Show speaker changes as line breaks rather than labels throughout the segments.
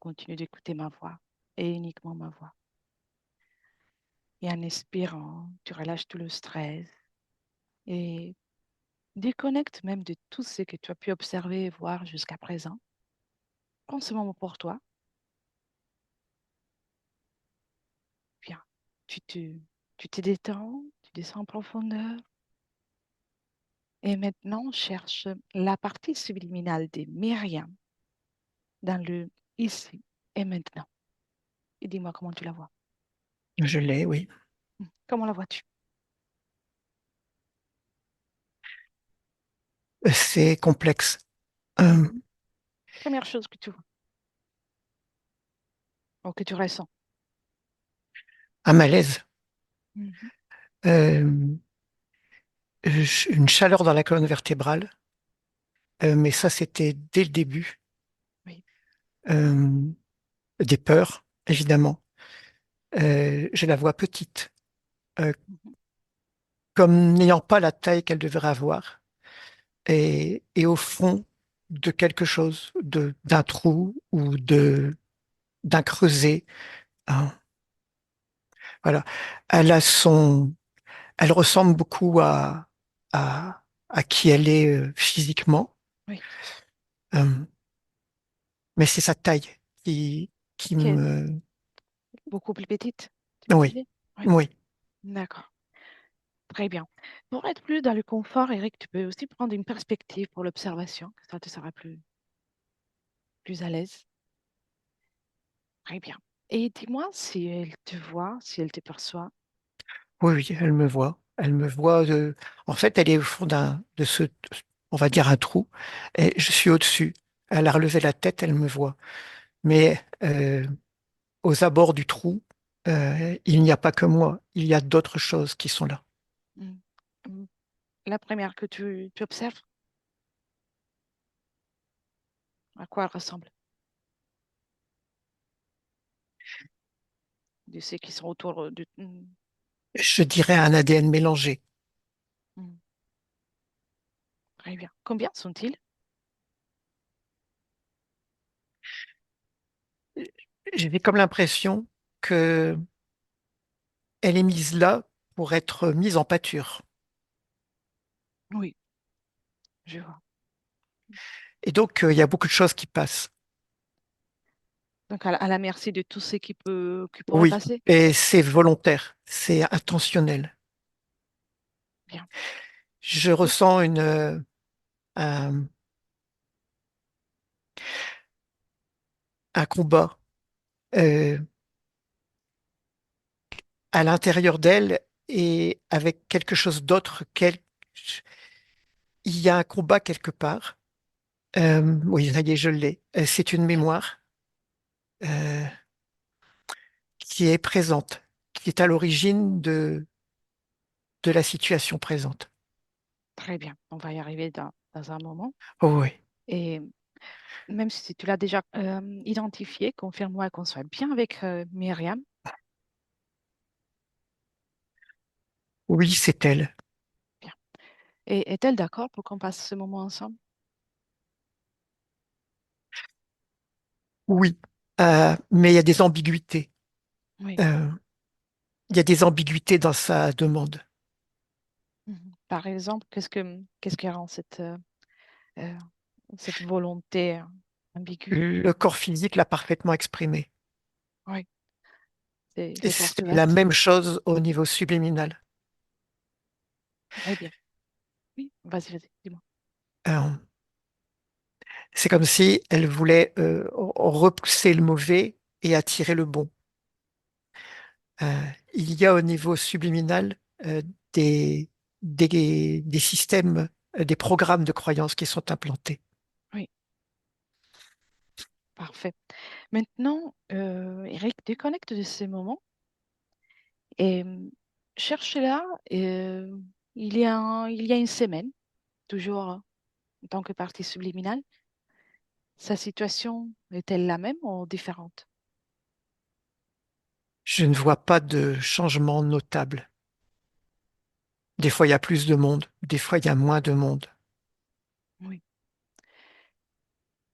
continues d'écouter ma voix et uniquement ma voix. Et en expirant, tu relâches tout le stress et déconnecte même de tout ce que tu as pu observer et voir jusqu'à présent. Prends ce moment pour toi. Viens, tu te, tu te détends, tu descends en profondeur. Et maintenant, cherche la partie subliminale de Myriam dans le ici et maintenant. Et dis-moi comment tu la vois.
Je l'ai, oui.
Comment la vois-tu?
C'est complexe.
Mhm. Première chose que tu vois ou que tu ressens.
Un malaise,
Mhm.
euh, une chaleur dans la colonne vertébrale, mais ça c'était dès le début.
Oui.
Euh, des peurs, évidemment. Je la vois petite, euh,
Mhm.
comme n'ayant pas la taille qu'elle devrait avoir, et au fond de quelque chose, d'un trou ou d'un creuset. Hein. Voilà. Elle a son, elle ressemble beaucoup à qui elle est physiquement,
Oui.
euh, mais c'est sa taille qui
Qui est
me,
beaucoup plus petite, tu me
oui,
disais? Oui.
oui,
D'accord. Très bien. Pour être plus dans le confort, Eric, tu peux aussi prendre une perspective pour l'observation. Ça te sera plus à l'aise. Très bien. Et dis-moi si elle te voit, si elle te perçoit.
oui, oui, elle me voit. Elle me voit. En fait, elle est au fond on va dire un trou, et je suis au-dessus. Elle a relevé la tête, elle me voit. Mais aux abords du trou, il n'y a pas que moi. Il y a d'autres choses qui sont là.
Mm. Mm. La première que tu observes, à quoi elle ressemble? De ceux qui sont autour de...
Je dirais un ADN mélangé.
Mm. Très bien. Combien sont-ils?
J'ai comme l'impression que elle est mise là pour être mise en pâture.
Oui, je vois.
Et donc, il y a beaucoup de choses qui passent.
Donc, à la merci de tout ce qui pourrait
Oui,
passer.
et c'est volontaire, c'est intentionnel.
Bien.
Je
Oui.
ressens un, un combat euh, à l'intérieur d'elle et avec quelque chose d'autre qu'elle. Il y a un combat quelque part. Oui, ça y est, je l'ai. C'est une
Bien.
mémoire euh, qui est présente, qui est à l'origine de la situation présente.
Très bien. On va y arriver dans un moment.
Oh, oui,
Et même si tu l'as déjà identifié, confirme-moi qu'on soit bien avec Myriam.
oui, c'est elle.
Bien. Et est-elle d'accord pour qu'on passe ce moment ensemble?
Oui, mais il y a des ambiguïtés.
Oui.
Euh, il y a des ambiguïtés dans sa demande.
Mhm. Par exemple, qu'est-ce qui rend euh, cette volonté ambiguë?
Le corps physique l'a parfaitement exprimé.
Oui,
Et
c'est porte
c'est la
ouverte.
même chose au niveau subliminal.
Très bien. Oui, vas-y, dis-moi.
Euh, c'est comme si elle voulait repousser le mauvais et attirer le bon. Il y a au niveau subliminal euh, des, des systèmes, des programmes de croyances qui sont implantés.
Oui, parfait. Maintenant, Eric, déconnecte de ces moments et cherche là. Il y a une semaine, toujours en tant que partie subliminale, sa situation est-elle la même ou différente?
Je ne vois pas de changement notable. Des fois, il y a plus de monde, des fois, il y a moins de monde.
Oui.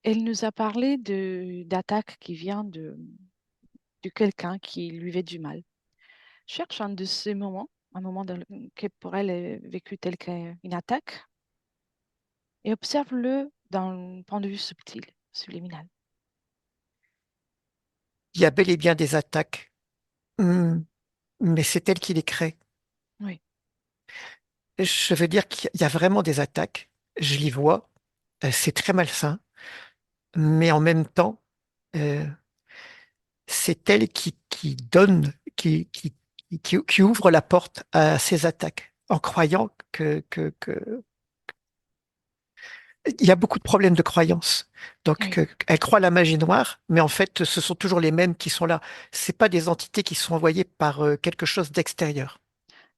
Elle nous a parlé d'attaques qui vient de quelqu'un qui lui fait du mal. Cherche un de ces moments, un moment que pour elle est vécu tel qu'une attaque, et observe-le d'un point de vue subtil, subliminal.
Il y a bel et bien des attaques, hmm, mais c'est elle qui les crée.
Oui,
Je veux dire qu'il y a vraiment des attaques. Je les vois, c'est très malsain, mais en même temps, euh, c'est elle qui donne, qui ouvre la porte à ces attaques, en croyant il y a beaucoup de problèmes de croyance. Donc,
oui.
elle croit à la magie noire, mais en fait, ce sont toujours les mêmes qui sont là. C'est pas des entités qui sont envoyées par quelque chose d'extérieur.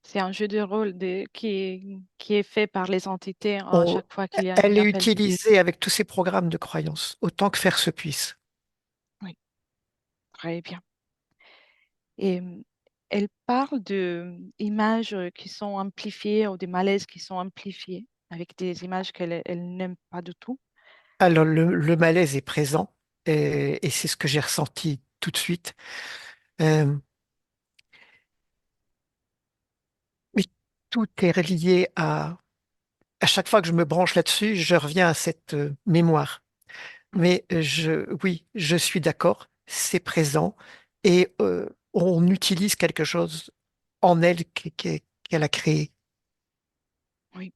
C'est un jeu de rôle qui est fait par les entités à
On-
chaque fois qu'il y a
Elle
un
est
appel.
utilisée avec tous ces programmes de croyance, autant que faire se puisse.
Oui, très bien. Et elle parle de images qui sont amplifiées ou des malaises qui sont amplifiés avec des images qu'elle n'aime pas du tout.
Alors, le malaise est présent, et c'est ce que j'ai ressenti tout de suite. Euh, mais tout est relié à chaque fois que je me branche là-dessus, je reviens à cette mémoire.
Oui,
Mais oui, je suis d'accord, c'est présent et on utilise quelque chose en elle qu'elle a créé.
oui,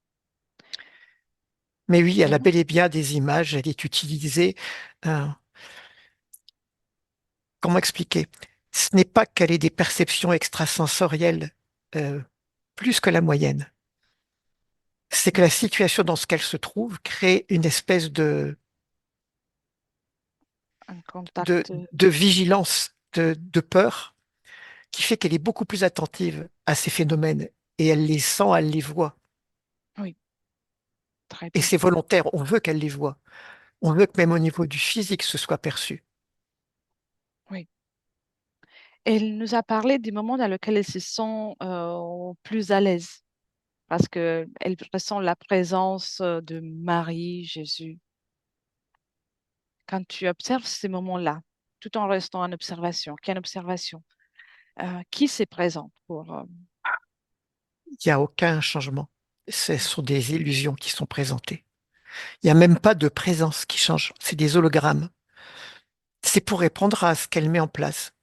Mais oui, elle a
bien.
bel et bien des images, elle est utilisée. euh, comment expliquer? Ce n'est pas qu'elle ait des perceptions extrasensorielles euh, plus que la moyenne. C'est que
Oui.
la situation dans ce qu'elle se trouve crée une espèce
Un contact.
de vigilance, de peur, qui fait qu'elle est beaucoup plus attentive à ces phénomènes et elle les sent, elle les voit.
Oui, très
Et
bien.
c'est volontaire, on veut qu'elle les voie. On veut que même au niveau du physique, ce soit perçu.
Oui. Elle nous a parlé des moments dans lesquels elle se sent plus à l'aise parce qu'elle ressent la présence de Marie, Jésus. Quand tu observes ces moments-là, tout en restant en observation, qu'en observation, qui s'est présent pour...
Il n'y a aucun changement. Ce sont des illusions qui sont présentées. Il n'y a même pas de présence qui change. C'est des hologrammes. C'est pour répondre à ce qu'elle met en place.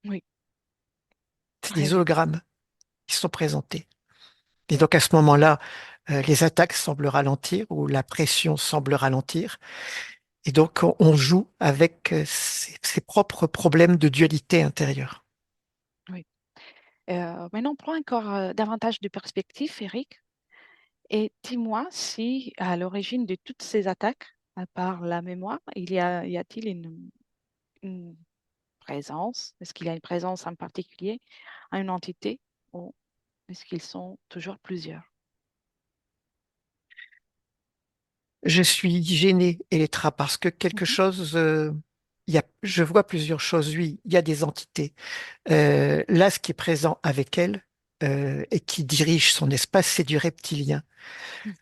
Oui,
C'est
très
des
bien.
hologrammes qui sont présentés. Et donc à ce moment-là, les attaques semblent ralentir ou la pression semble ralentir. Et donc on joue avec ses propres problèmes de dualité intérieure.
Oui. Maintenant, prends encore davantage de perspective, Eric, et dis-moi si à l'origine de toutes ces attaques, à part la mémoire, y a-t-il une présence? Est-ce qu'il y a une présence en particulier à une entité ou est-ce qu'ils sont toujours plusieurs?
Je suis gêné, Elettra, parce que quelque
Mhm,
chose, je vois plusieurs choses. Oui, il y a des entités. Là, ce qui est présent avec elle et qui dirige son espace, c'est du reptilien.
mhm.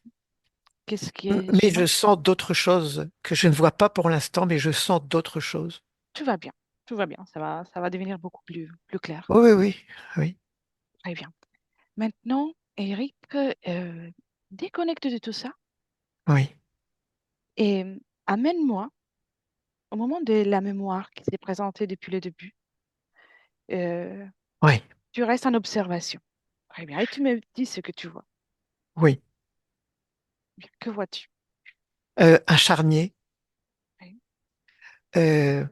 Qu'est-ce qui est
Mais je
gênant?
sens d'autres choses que je ne vois pas pour l'instant, mais je sens d'autres choses.
Tout va bien, tout va bien, ça va devenir beaucoup plus clair.
Oui, oui, oui, oui,
Très bien. Maintenant, Eric, déconnecte de tout ça
oui,
et amène-moi au moment de la mémoire qui s'est présentée depuis le début. euh,
oui,
Tu restes en observation. Très bien. Et tu me dis ce que tu vois.
oui.
Bien. Que vois-tu?
Un charnier
Oui.
euh,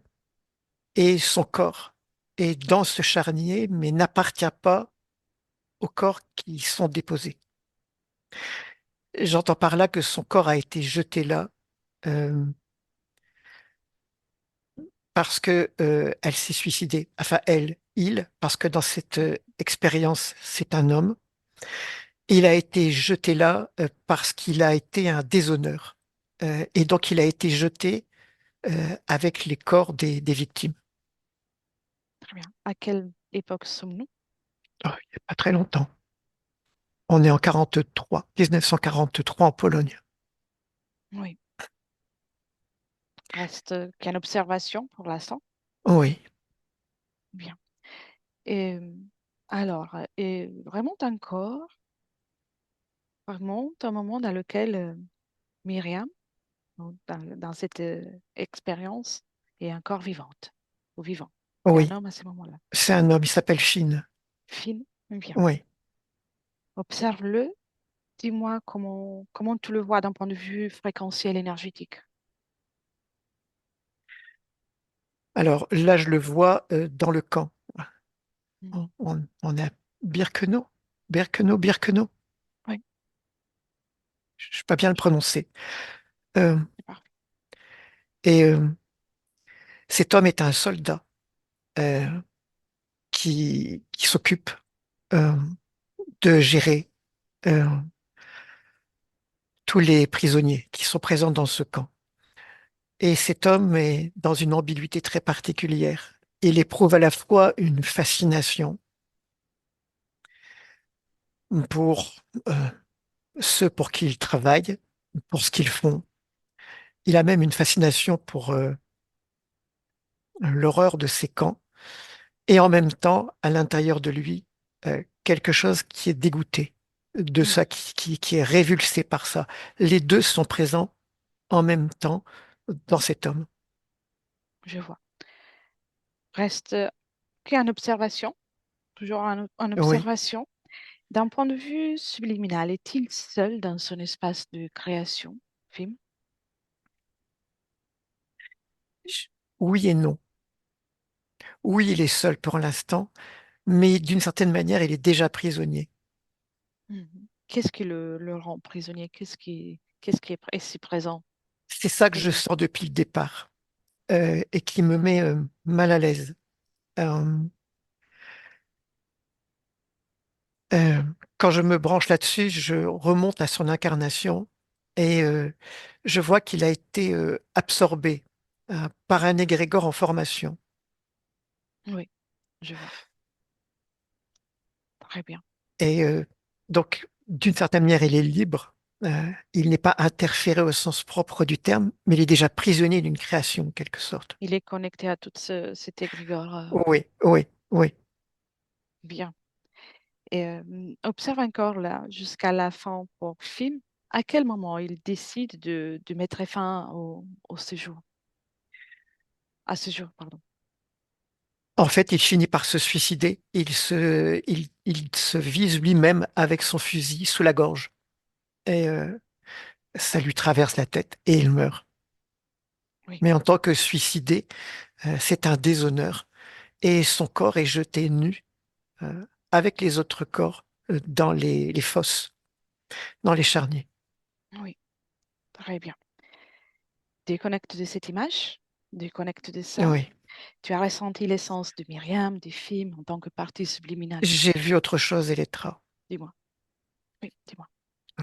et son corps est dans ce charnier, mais n'appartient pas aux corps qui y sont déposés. J'entends par là que son corps a été jeté là euh, parce que elle s'est suicidée. Enfin, il, parce que dans cette expérience, c'est un homme. Il a été jeté là parce qu'il a été un déshonneur. Et donc, il a été jeté avec les corps des victimes.
Très bien. À quelle époque sommes-nous?
Oh, il n'y a pas très longtemps. On est en 43, 1943 en Pologne.
Oui. Reste qu'une observation pour l'instant.
Oui,
Bien. Et alors, et remonte encore, remonte un moment dans lequel Myriam, donc, dans cette expérience, est encore vivante ou vivant. C'est un
oui.
homme à ce moment-là.
C'est un homme, il s'appelle Chine.
Film, bien.
Oui.
Observe-le. Dis-moi comment tu le vois d'un point de vue fréquentiel énergétique.
Alors là, je le vois dans le camp.
Mm.
On est à Birkenau. Birkenau, Birkenau.
Oui,
Je ne sais pas bien le prononcer. Euh,
c'est parfait.
et cet homme est un soldat euh, qui s'occupe euh, de gérer euh, tous les prisonniers qui sont présents dans ce camp. Et cet homme est dans une ambiguïté très particulière. Il éprouve à la fois une fascination pour ceux pour qui il travaille, pour ce qu'ils font. Il a même une fascination pour l'horreur de ces camps et en même temps, à l'intérieur de lui, quelque chose qui est dégoûté de
Mm.
ça, qui est révulsé par ça. Les deux sont présents en même temps dans cet homme.
Je vois. Reste qu'une observation, toujours en
Oui,
observation. D'un point de vue subliminal, est-il seul dans son espace de création, film?
oui et non. Oui, il est seul pour l'instant, mais d'une certaine manière, il est déjà prisonnier.
Mhm. Qu'est-ce qui le rend prisonnier? Qu'est-ce qui est si présent
C'est ça que
pour
je
lui?
sens depuis le départ et qui me met mal à l'aise. Euh, euh, Quand je me branche là-dessus, je remonte à son incarnation et je vois qu'il a été absorbé par un égrégore en formation.
Oui, je vois. Très bien.
Et donc, d'une certaine manière, il est libre. Il n'est pas interféré au sens propre du terme, mais il est déjà prisonnier d'une création, en quelque sorte.
Il est connecté à tout cet égrégore.
Oui, oui, oui.
Bien. Et observe encore là, jusqu'à la fin pour film, à quel moment il décide de mettre fin au séjour, à ce jour, pardon.
En fait, il finit par se suicider. Il se vise lui-même avec son fusil sous la gorge. Et ça lui traverse la tête et il meurt.
Oui,
Mais en tant que suicidé, c'est un déshonneur. Et son corps est jeté nu avec les autres corps dans les fosses, dans les charniers.
oui, très bien. Déconnecte de cette image, déconnecte de ça.
Oui.
Tu as ressenti l'essence de Myriam, du film en tant que partie subliminale.
J'ai vu autre chose, Elettra.
Dis-moi. Oui, dis-moi.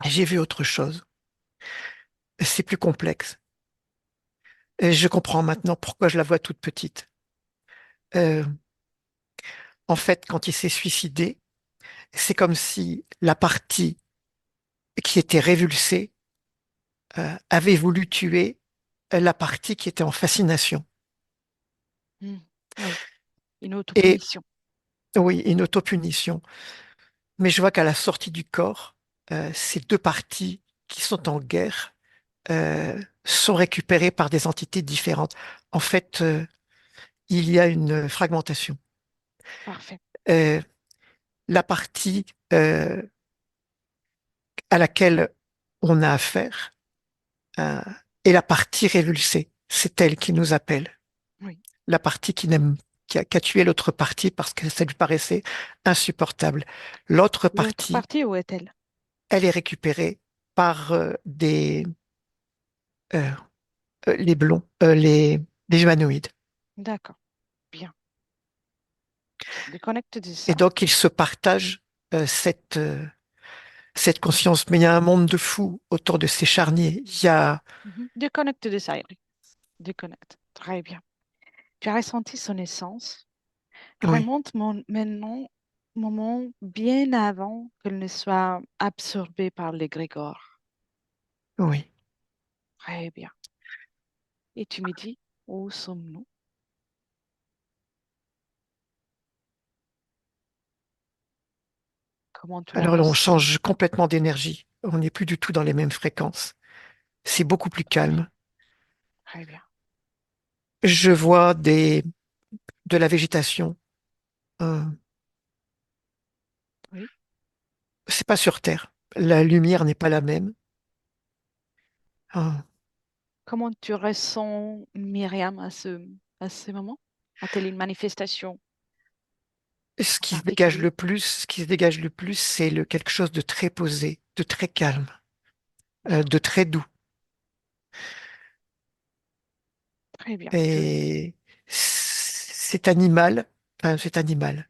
J'ai vu autre chose. C'est plus complexe. Et je comprends maintenant pourquoi je la vois toute petite. Euh, En fait, quand il s'est suicidé, c'est comme si la partie qui était révulsée avait voulu tuer la partie qui était en fascination.
Hmm. Oui, une
Et
autopunition.
oui, une autopunition. Mais je vois qu'à la sortie du corps, ces deux parties qui sont en guerre sont récupérées par des entités différentes. En fait, il y a une fragmentation.
Parfait.
Euh, la partie à laquelle on a affaire euh, est la partie révulsée. C'est elle qui nous appelle.
Oui.
La partie qui a tué l'autre partie parce que ça lui paraissait insupportable. L'autre
L'autre
partie,
partie, où est-elle?
elle est récupérée par euh, les blonds, les humanoïdes.
D'accord. Bien. Déconnecte de
Et
ça.
donc, ils se partagent cette conscience. Mais il y a un monde de fous autour de ces charniers. Il y a,
Mhm. Déconnecte de ça, Eric. Déconnecte. Très bien. Tu as ressenti son essence.
oui,
Remonte maintenant, moment bien avant qu'elle ne soit absorbée par l'égrégore.
oui.
Très bien. et tu me dis, où sommes-nous? Comment tu la
Alors là, on
ressens?
change complètement d'énergie. On n'est plus du tout dans les mêmes fréquences. C'est beaucoup plus calme.
Très bien.
Je vois de la végétation. Euh,
Oui.
c'est pas sur Terre. La lumière n'est pas la même. Euh,
Comment tu ressens Myriam à ce moment? A-t-elle une manifestation
ce
en
qui se dégage
particulier?
le plus, ce qui se dégage le plus, c'est quelque chose de très posé, de très calme,
Bien,
de très doux.
très bien.
Et cet animal, enfin, cet animal,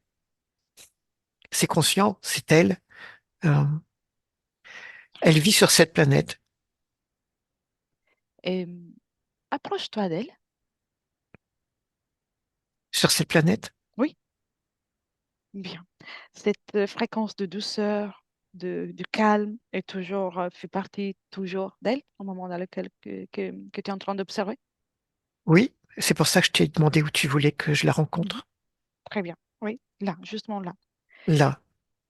c'est conscient, c'est elle. euh, Elle vit sur cette planète.
Et approche-toi d'elle.
Sur cette planète,
Oui, bien. Cette fréquence de douceur, de calme est toujours, fait partie toujours d'elle au moment dans lequel que tu es en train d'observer.
oui, c'est pour ça que je t'ai demandé où tu voulais que je la
Mhm.
rencontre.
Très bien. Oui, là, justement là.
Là,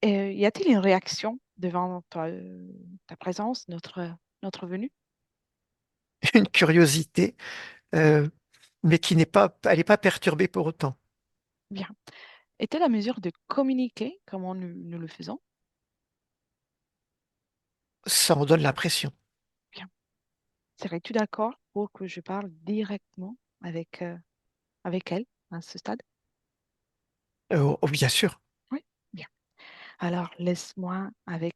Y a-t-il une réaction devant ta présence, notre venue?
une curiosité, euh, mais qui n'est pas, elle n'est pas perturbée pour autant.
Bien. Est-elle à mesure de communiquer comme nous le faisons?
Ça en donne l'impression.
Bien. Serais-tu d'accord pour que je parle directement avec elle à ce stade?
Oh, bien sûr.
Oui. Bien. Alors, laisse-moi avec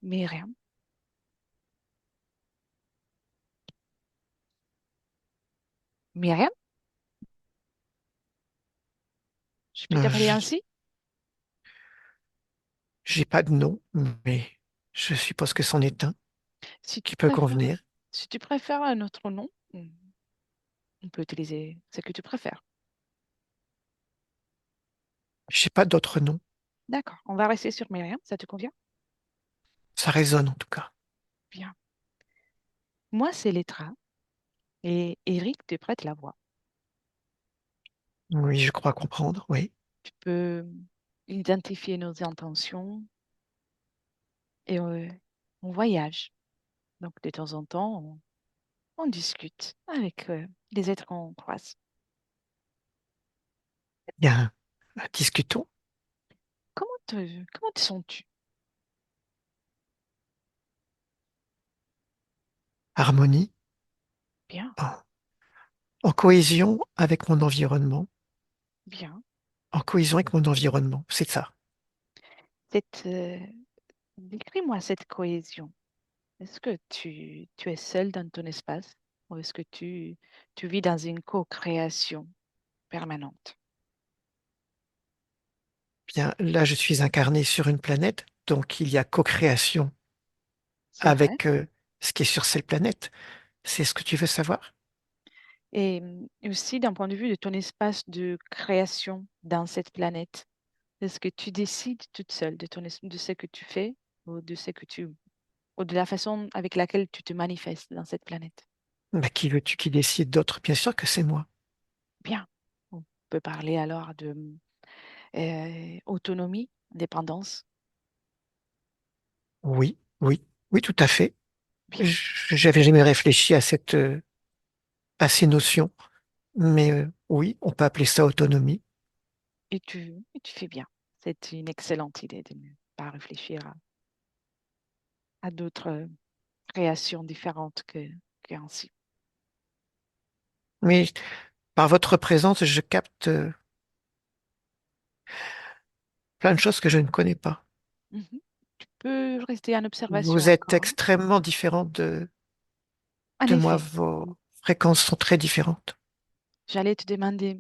Myriam. Myriam, je peux t'appeler
Euh,
ainsi?
j'ai pas de nom, mais je suppose que c'en est un
Si tu
qui peut
préfères,
convenir.
si tu préfères un autre nom, on peut utiliser ce que tu préfères.
J'ai pas d'autre nom.
D'accord. On va rester sur Myriam. Ça te convient?
Ça résonne en tout cas.
Bien. Moi, c'est Letra et Eric te prête la voix.
Oui, je crois comprendre. Oui.
Tu peux identifier nos intentions et on voyage. Donc, de temps en temps, on discute avec les êtres qu'on croise.
Bien, discutons.
Comment te sens-tu?
Harmonie,
Bien,
en, en cohésion avec mon environnement.
bien.
En cohésion avec mon environnement, c'est ça.
Cette, décris-moi cette cohésion. Est-ce que tu es seul dans ton espace ou est-ce que tu vis dans une co-création permanente?
Bien, là, je suis incarné sur une planète, donc il y a co-création
C'est vrai.
avec ce qui est sur cette planète. C'est ce que tu veux savoir?
Et aussi d'un point de vue de ton espace de création dans cette planète, est-ce que tu décides toute seule de ce que tu fais ou de ce que ou de la façon avec laquelle tu te manifestes dans cette planète?
Bah, qui veux-tu qui décide d'autre? Bien sûr que c'est moi.
Bien. On peut parler alors de autonomie, indépendance.
Oui, oui, oui, tout à fait.
Bien.
J'avais jamais réfléchi à ces notions, mais oui, on peut appeler ça autonomie.
Et tu fais bien. C'est une excellente idée de ne pas réfléchir à d'autres créations différentes qu'ainsi.
Mais par votre présence, je capte plein de choses que je ne connais pas.
Mhm. Tu peux rester en observation
Vous êtes
encore.
extrêmement différent
En
de moi.
effet,
Vos fréquences sont très différentes.
j'allais te demander,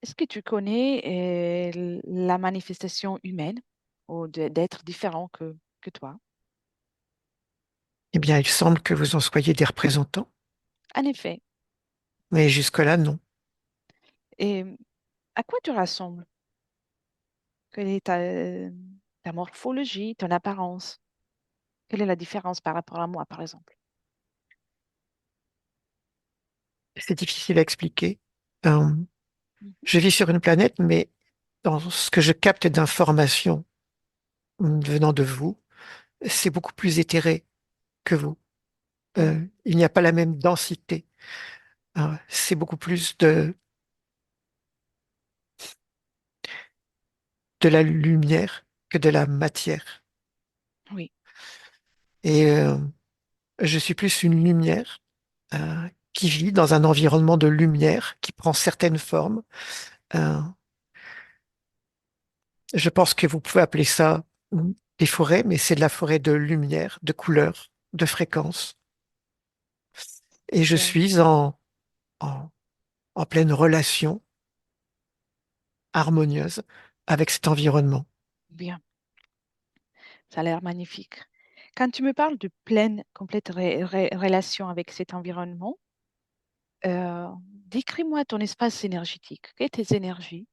est-ce que tu connais la manifestation humaine ou d'être différent que toi?
Eh bien, il semble que vous en soyez des représentants,
En effet.
mais jusque-là, non.
Et à quoi tu ressembles? Quelle est ta morphologie, ton apparence? Quelle est la différence par rapport à moi, par exemple?
C'est difficile à expliquer. Euh,
Mhm.
je vis sur une planète, mais dans ce que je capte d'informations venant de vous, c'est beaucoup plus éthéré que vous.
Oui,
Il n'y a pas la même densité. C'est beaucoup plus de la lumière que de la matière.
oui,
Et je suis plus une lumière qui vit dans un environnement de lumière, qui prend certaines formes. Euh, je pense que vous pouvez appeler ça des forêts, mais c'est de la forêt de lumière, de couleurs, de fréquences. Et je
bien,
suis en, en pleine relation harmonieuse avec cet environnement.
bien. Ça a l'air magnifique. Quand tu me parles de pleine, complète relation avec cet environnement, euh, décris-moi ton espace énergétique. Quelles sont tes énergies?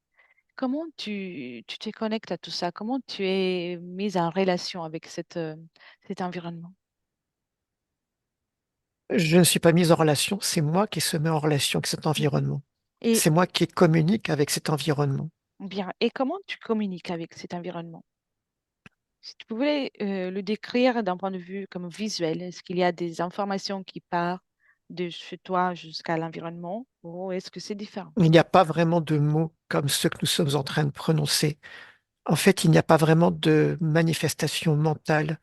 Comment tu te connectes à tout ça? Comment tu es mise en relation avec cet environnement?
Je ne suis pas mise en relation, c'est moi qui se mets en relation avec cet
Mhm.
environnement.
Et
C'est moi qui communique avec cet environnement.
bien, et comment tu communiques avec cet environnement? Si tu pouvais le décrire d'un point de vue comme visuel, est-ce qu'il y a des informations qui partent de chez toi jusqu'à l'environnement ou est-ce que c'est différent?
Il n'y a pas vraiment de mots comme ceux que nous sommes en train de prononcer. En fait, il n'y a pas vraiment de manifestation mentale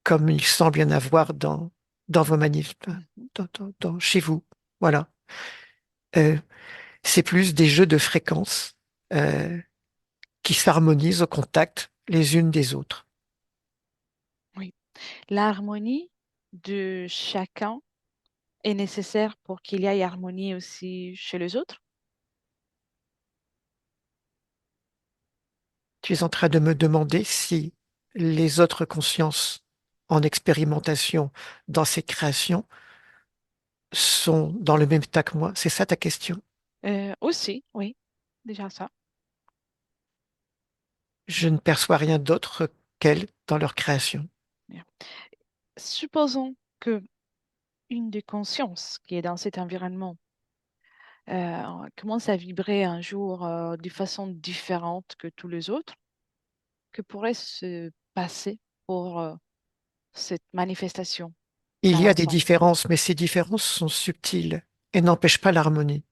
comme il semble y en avoir dans vos manifs,
Mhm.
chez vous. Voilà. Euh, c'est plus des jeux de fréquences euh, qui s'harmonisent au contact les unes des autres.
Oui. L'harmonie de chacun est nécessaire pour qu'il y ait harmonie aussi chez les autres?
Tu es en train de me demander si les autres consciences en expérimentation dans ces créations sont dans le même état que moi. C'est ça ta question?
Aussi, oui, déjà ça.
Je ne perçois rien d'autre qu'elles dans leur création.
Bien. Supposons que une des consciences qui est dans cet environnement commence à vibrer un jour de façon différente que tous les autres, que pourrait se passer pour cette manifestation
Il
dans
y a des
l'ensemble?
différences, mais ces différences sont subtiles et n'empêchent pas l'harmonie.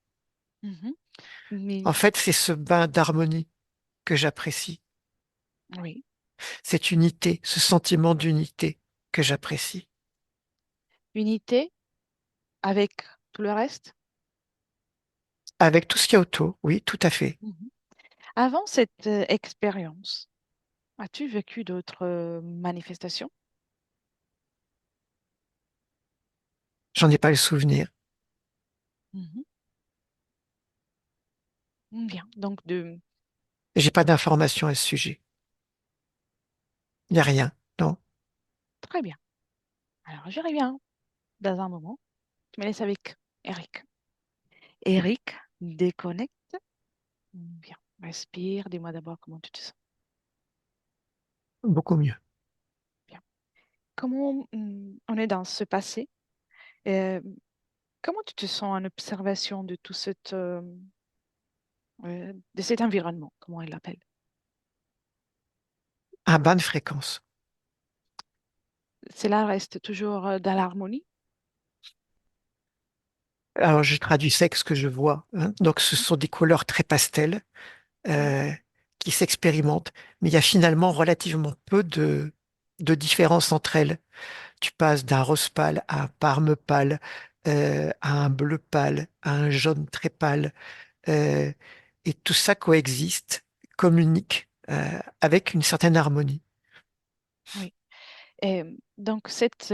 Mhm. Mais
En fait, c'est ce bain d'harmonie que j'apprécie,
oui,
cette unité, ce sentiment d'unité que j'apprécie.
unité avec tout le reste.
Avec tout ce qu'il y a autour, oui, tout à fait.
Mhm. Avant cette expérience, as-tu vécu d'autres manifestations?
J'en ai pas le souvenir.
Mhm. Bien, donc de
J'ai pas d'informations à ce sujet. Il n'y a rien, non.
très bien. Alors, je reviens dans un moment. Tu me laisses avec Eric. Eric, déconnecte. Bien, respire. Dis-moi d'abord comment tu te sens.
Beaucoup mieux.
Bien. Comment on est dans ce passé? Euh, comment tu te sens en observation de tout de cet environnement? Comment il l'appelle?
Un bain de fréquence.
Cela reste toujours dans l'harmonie?
Alors, je traduis ça avec ce que je vois, hein. Donc, ce sont des couleurs très pastel
Oui,
euh, qui s'expérimentent, mais il y a finalement relativement peu de différence entre elles. Tu passes d'un rose pâle à un parme pâle, à un bleu pâle, à un jaune très pâle, euh, et tout ça coexiste, communique avec une certaine harmonie.
oui. Et, donc, cette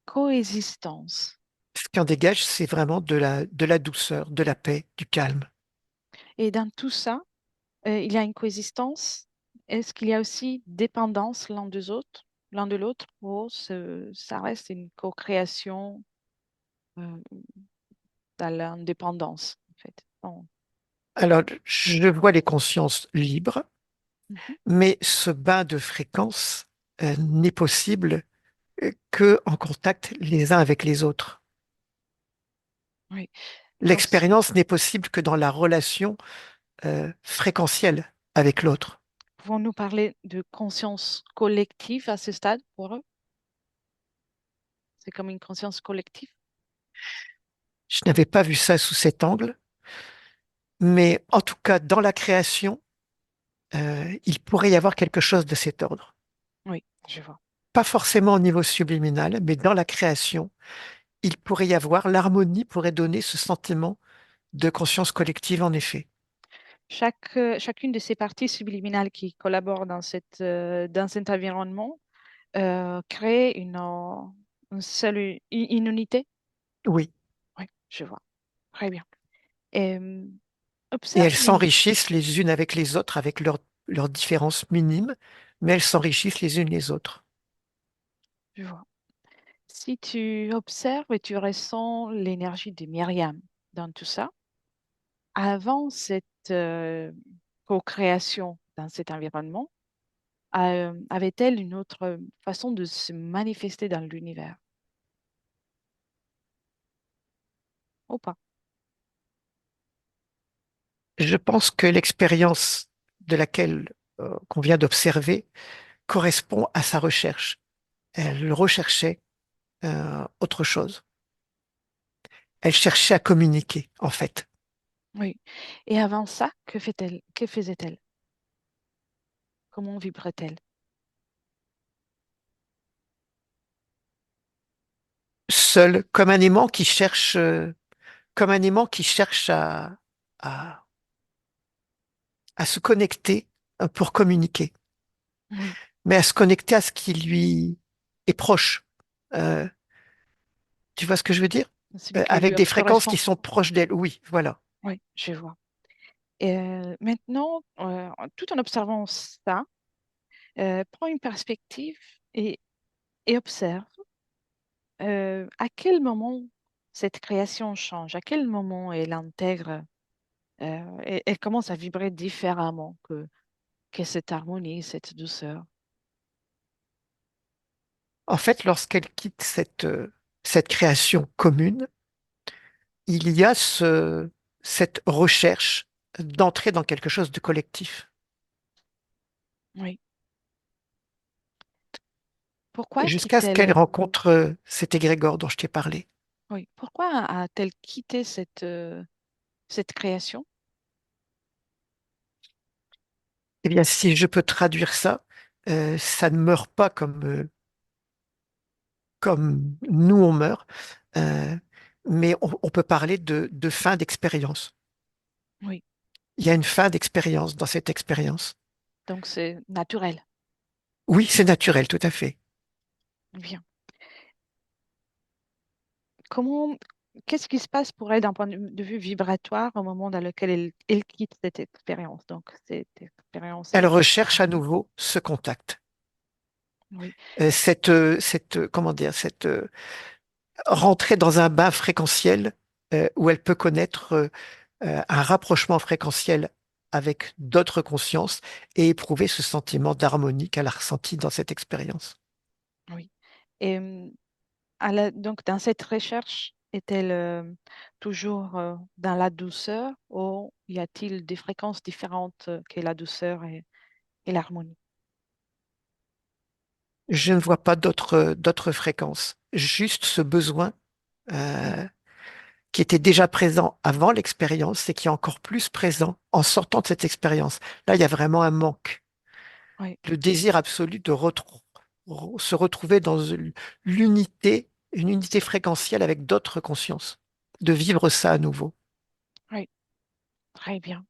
coexistence.
Ce qui en dégage, c'est vraiment de la douceur, de la paix, du calme.
Et dans tout ça, il y a une coexistence. Est-ce qu'il y a aussi dépendance l'un de l'autre, ou ça reste une co-création euh, dans l'indépendance, en fait? Bon.
Alors, je vois les consciences libres,
Mhm.
mais ce bain de fréquence n'est possible que en contact les uns avec les autres.
Oui. Donc,
L'expérience n'est possible que dans la relation fréquentielle avec l'autre.
pouvons-nous parler de conscience collective à ce stade pour eux? C'est comme une conscience collective?
Je n'avais pas vu ça sous cet angle, mais en tout cas, dans la création, il pourrait y avoir quelque chose de cet ordre.
Oui, je vois.
Pas forcément au niveau subliminal, mais dans la création, il pourrait y avoir, l'harmonie pourrait donner ce sentiment de conscience collective, en effet.
Chacune de ces parties subliminales qui collaborent dans cet environnement crée une seule une unité.
Oui.
Oui, je vois. Très bien. Et,
Et
observe
elles
les...
s'enrichissent les unes avec les autres, avec leurs différences minimes, mais elles s'enrichissent les unes les autres.
Je vois. Si tu observes et tu ressens l'énergie de Myriam dans tout ça, avant cette co-création dans cet environnement, avait-elle une autre façon de se manifester dans l'univers ou pas?
Je pense que l'expérience de laquelle qu'on vient d'observer correspond à sa recherche. Elle recherchait autre chose. Elle cherchait à communiquer, en fait.
Oui. Et avant ça, que fait-elle? Que faisait-elle? Comment vibrait-elle?
Seule, comme un aimant qui cherche à, à se connecter pour communiquer,
Oui,
mais à se connecter à ce qui lui est proche. Euh, Tu vois ce que je veux dire?
celui qui lui
Avec des fréquences qui
correspond.
sont proches d'elle. Oui, voilà.
Oui, je vois. Et maintenant, tout en observant ça, prends une perspective et, et observe à quel moment cette création change, à quel moment elle intègre, elle commence à vibrer différemment que cette harmonie, cette douceur.
En fait, lorsqu'elle quitte cette création commune, il y a cette recherche d'entrer dans quelque chose de collectif,
Oui. Pourquoi
jusqu'à ce qu'elle
quitte-t-elle,
rencontre cet égrégore dont je t'ai parlé.
oui, pourquoi a-t-elle quitté cette création?
Eh bien, si je peux traduire ça, ça ne meurt pas comme nous on meurt, euh, mais on peut parler de fin d'expérience.
Oui,
Il y a une fin d'expérience dans cette expérience.
donc c'est naturel.
Oui, c'est naturel, tout à fait.
Bien. Comment, qu'est-ce qui se passe pour elle d'un point de vue vibratoire au moment dans lequel elle quitte cette expérience? Donc, cette expérience
Elle
est...
recherche à nouveau ce contact.
Oui,
Comment dire, cette rentrer dans un bain fréquentiel où elle peut connaître un rapprochement fréquentiel avec d'autres consciences et éprouver ce sentiment d'harmonie qu'elle a ressenti dans cette expérience.
oui. Et donc, dans cette recherche, est-elle toujours dans la douceur ou y a-t-il des fréquences différentes que la douceur et l'harmonie?
Je ne vois pas d'autres fréquences, juste ce besoin
Oui,
euh, qui était déjà présent avant l'expérience et qui est encore plus présent en sortant de cette expérience. Là, il y a vraiment un manque,
oui,
le désir absolu de se retrouver dans l'unité, une unité fréquentielle avec d'autres consciences, de vivre ça à nouveau.
oui, très bien.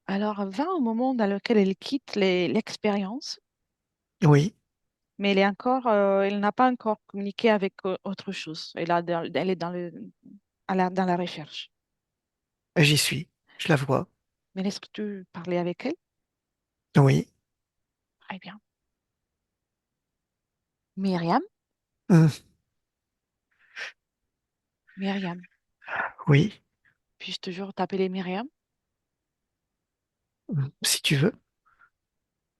Alors, va au moment dans lequel elle quitte l'expérience,
Oui,
mais elle n'a pas encore communiqué avec autre chose. Elle est dans la recherche.
j'y suis, je la vois.
Mais est-ce que tu parlais avec elle?
Oui,
Très bien. Myriam?
hum,
Myriam.
oui,
Puis-je toujours t'appeler Myriam?
si tu veux.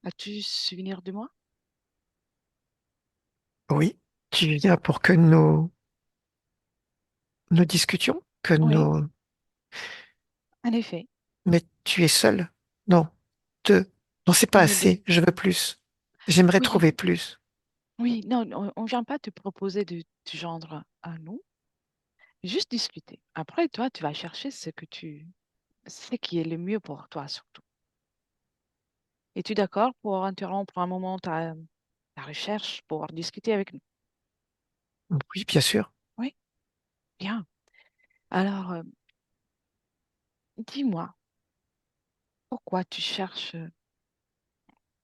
As-tu souvenir de moi?
Oui, tu viens pour que nous discutions. que
Oui,
nos...
en effet.
Mais tu es seul? Non. Deux. Non, c'est pas
On est deux.
assez. Je veux plus. J'aimerais
Oui,
trouver plus.
oui, non, on ne vient pas te proposer de te joindre à nous, juste discuter. Après, toi, tu vas chercher ce qui est le mieux pour toi surtout. Es-tu d'accord pour interrompre un moment ta recherche pour discuter avec nous?
Oui, bien sûr.
Oui, bien. Alors, dis-moi, pourquoi tu cherches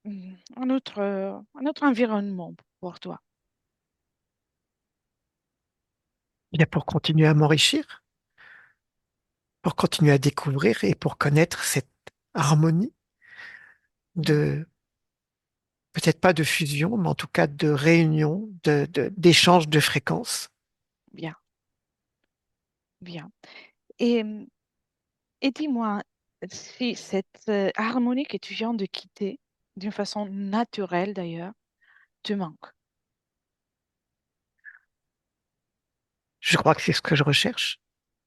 un autre environnement pour toi?
Bien pour continuer à m'enrichir, pour continuer à découvrir et pour connaître cette harmonie
Mhm.
de, peut-être pas de fusion, mais en tout cas de réunion, d'échange de fréquences.
Bien, bien. Et, et dis-moi, si cette harmonie que tu viens de quitter, d'une façon naturelle d'ailleurs, te manque.
Je crois que c'est ce que je recherche.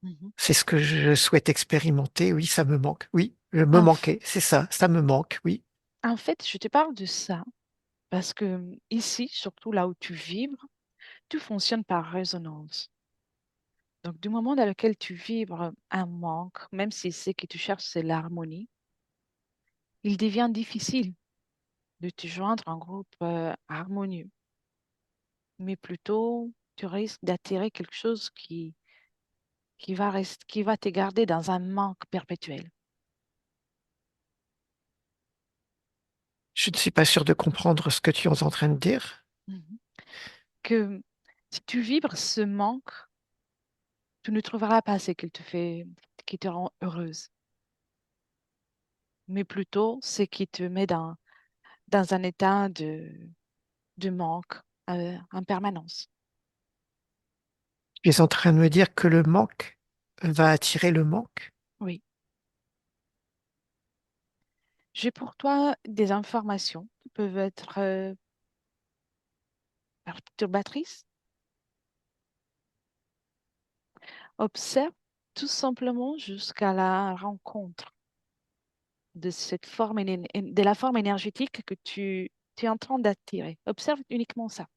Mhm.
C'est ce que je souhaite expérimenter. Oui, ça me manque. Oui, je me
En, f-
manquais. C'est ça me manque. Oui.
en fait, je te parle de ça parce que ici, surtout là où tu vibres, tu fonctionnes par résonance. Donc, du moment dans lequel tu vibres un manque, même si ce que tu cherches, c'est l'harmonie, il devient difficile de te joindre à un groupe harmonieux. Mais plutôt, tu risques d'attirer quelque chose qui va te garder dans un manque perpétuel.
Je ne suis pas sûr de comprendre ce que tu es en train de dire.
Mhm. Que si tu vibres ce manque, tu ne trouveras pas ce qui te rend heureuse, mais plutôt ce qui te met dans un état de manque en permanence.
Tu es en train de me dire que le manque va attirer le manque.
Oui. J'ai pour toi des informations qui peuvent être perturbatrices. Observe tout simplement jusqu'à la rencontre de cette de la forme énergétique que tu es en train d'attirer. Observe uniquement ça.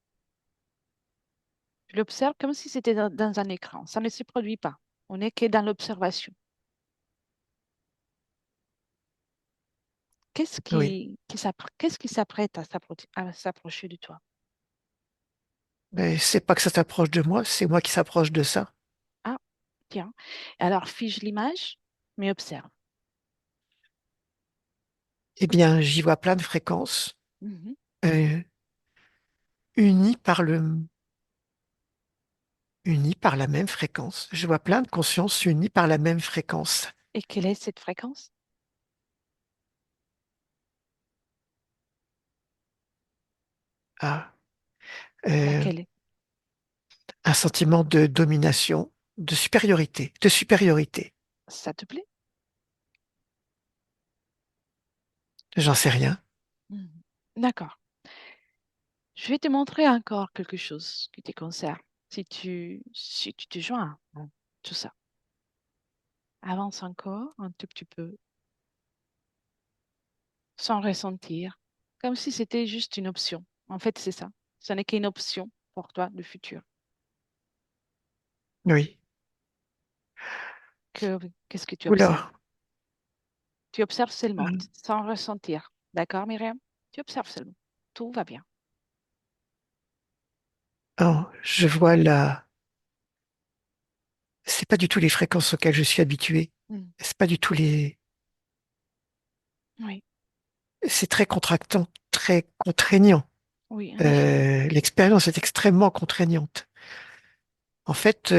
Tu l'observes comme si c'était dans un écran. Ça ne se produit pas. On n'est que dans l'observation.
Oui.
Qu'est-ce qui s'apprête à s'approcher de toi?
Mais c'est pas que ça t'approche de moi, c'est moi qui s'approche de ça.
Ah, tiens. Alors, fige l'image, mais observe.
Eh bien, j'y vois plein de fréquences
Mhm.
euh, unies unies par la même fréquence. Je vois plein de consciences unies par la même fréquence.
Et quelle est cette fréquence?
Ah, euh,
Laquelle est?
un sentiment de domination, de supériorité, de supériorité.
Ça te plaît?
J'en sais rien.
Mhm. D'accord. Je vais te montrer encore quelque chose qui te concerne. Si tu te joins à tout ça, avance encore un tout petit peu, sans ressentir, comme si c'était juste une option. En fait, c'est ça. Ce n'est qu'une option pour toi de futur.
Oui.
Qu'est-ce que tu observes?
Oula.
Tu observes seulement,
Euh,
sans ressentir. D'accord, Myriam? Tu observes seulement. Tout va bien.
oh, je vois là. C'est pas du tout les fréquences auxquelles je suis habitué.
Mm.
C'est pas du tout les.
Oui,
C'est très contractant, très contraignant.
oui, en effet.
L'expérience est extrêmement contraignante. En fait,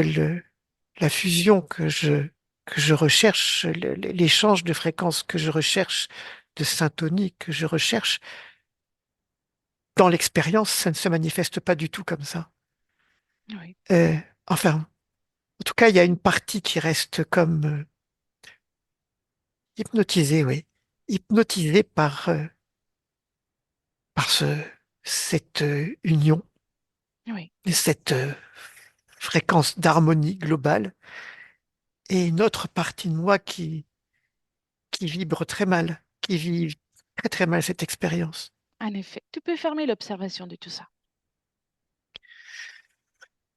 la fusion que je recherche, l'échange de fréquences que je recherche, de syntonie que je recherche, dans l'expérience, ça ne se manifeste pas du tout comme ça.
Oui,
Euh, enfin, en tout cas, il y a une partie qui reste comme hypnotisée, oui, hypnotisée par cette union,
oui,
cette fréquence d'harmonie globale et une autre partie de moi qui vibre très mal, qui vit très très mal cette expérience.
En effet, tu peux fermer l'observation de tout ça.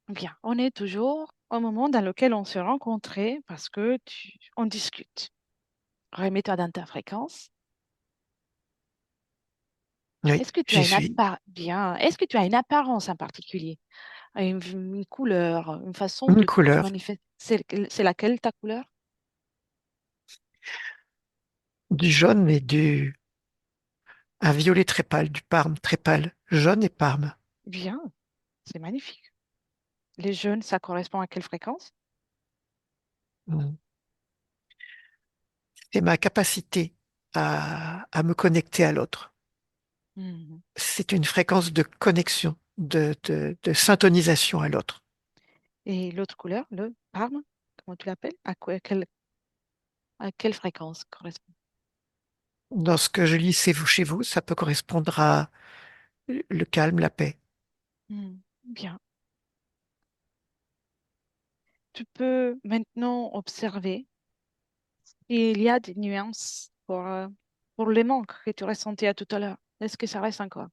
Bien, on est toujours au moment dans lequel on se rencontrait parce que on discute. Remets-toi dans ta fréquence.
Oui,
Est-ce que tu as
j'y suis.
bien, est-ce que tu as une apparence en particulier, une couleur, une façon
Une
de te
couleur,
manifester? C'est laquelle ta couleur?
du jaune et un violet très pâle, du parme très pâle, jaune et parme.
Bien, c'est magnifique. Les jeunes, ça correspond à quelle fréquence?
Mm. C'est ma capacité à me connecter à l'autre.
Mhm.
C'est une fréquence de connexion, de syntonisation à l'autre.
Et l'autre couleur, le parme, comment tu l'appelles? À quelle fréquence correspond?
Dans ce que je lis chez vous, ça peut correspondre à le calme, la paix.
Bien. Tu peux maintenant observer s'il y a des nuances pour les manques que tu ressentais à tout à l'heure. Est-ce que ça reste encore?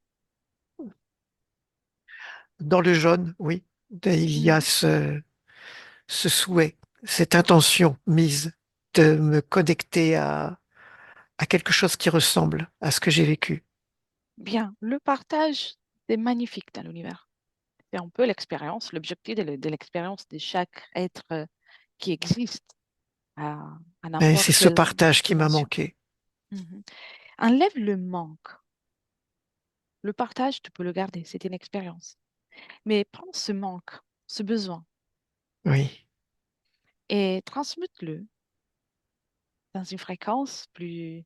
Dans le jaune, oui, il y a
Mhm.
ce souhait, cette intention mise de me connecter à quelque chose qui ressemble à ce que j'ai vécu.
Bien. Le partage, c'est magnifique dans l'univers. C'est un peu l'expérience, l'objectif de l'expérience de chaque être qui existe à, à
Et
n'importe
c'est ce
quelle
partage qui m'a
dimension.
manqué.
Mhm. Enlève le manque. Le partage, tu peux le garder, c'est une expérience. Mais prends ce manque, ce besoin,
Oui.
et transmute-le dans une fréquence plus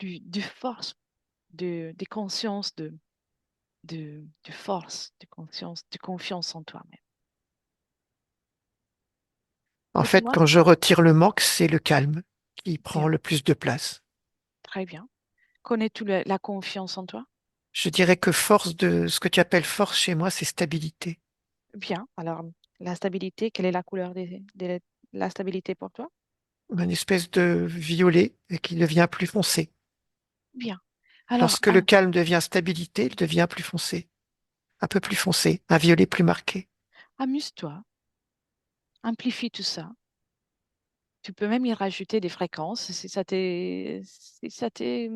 de force, de conscience, de force, de conscience, de confiance en toi-même.
En fait,
Laisse-moi,
quand je retire le manque, c'est le calme qui prend
bien,
le plus de place.
très bien. Connais-tu la confiance en toi?
Je dirais que force de ce que tu appelles force chez moi, c'est stabilité.
Bien. Alors, la stabilité, quelle est la couleur de la stabilité pour toi?
Une espèce de violet qui devient plus foncé.
Bien. Alors,
Lorsque le calme devient stabilité, il devient plus foncé, un peu plus foncé, un violet plus marqué.
amuse-toi, amplifie tout ça. Tu peux même y rajouter des fréquences si ça t'est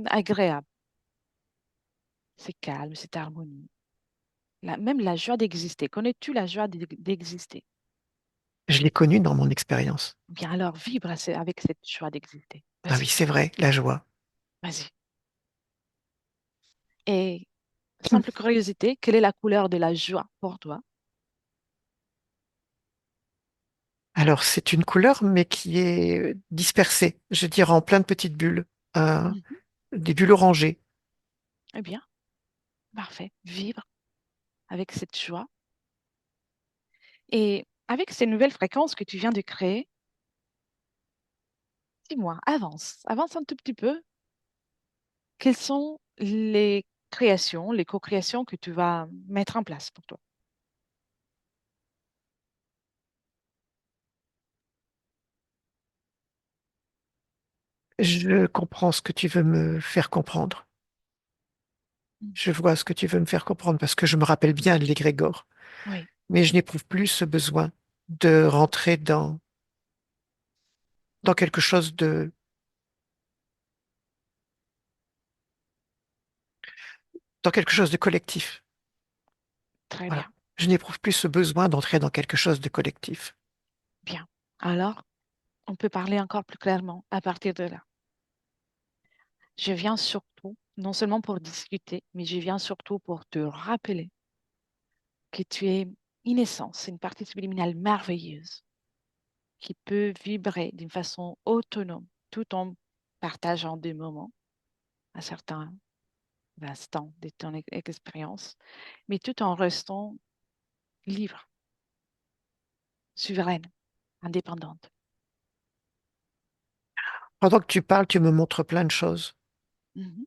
agréable. C'est calme, c'est harmonie. Même la joie d'exister. Connais-tu la joie d'exister?
Je l'ai connu dans mon expérience.
Bien, alors vibre avec cette joie d'exister.
Ah oui,
Vas-y,
c'est vrai, la joie.
vas-y. Et simple curiosité, quelle est la couleur de la joie pour toi?
Alors, c'est une couleur, mais qui est dispersée, je dirais en plein de petites bulles,
Mhm.
des bulles orangées.
Eh bien, parfait. Vibre avec cette joie. Et avec ces nouvelles fréquences que tu viens de créer, dis-moi, avance un tout petit peu. Quelles sont les créations, les co-créations que tu vas mettre en place pour toi?
Je comprends ce que tu veux me faire comprendre.
Mm.
Je vois ce que tu veux me faire comprendre parce que je me rappelle bien de l'égrégore.
Oui,
Mais je n'éprouve plus ce besoin de rentrer dans quelque chose dans quelque chose de collectif.
très
Voilà.
bien,
Je n'éprouve plus ce besoin d'entrer dans quelque chose de collectif.
bien. Alors, on peut parler encore plus clairement à partir de là. Je viens surtout, non seulement pour discuter, mais je viens surtout pour te rappeler que tu es une essence, une partie subliminale merveilleuse qui peut vibrer d'une façon autonome tout en partageant des moments à certains instants de ton expérience, mais tout en restant libre, souveraine, indépendante.
Pendant que tu parles, tu me montres plein de choses.
Mhm.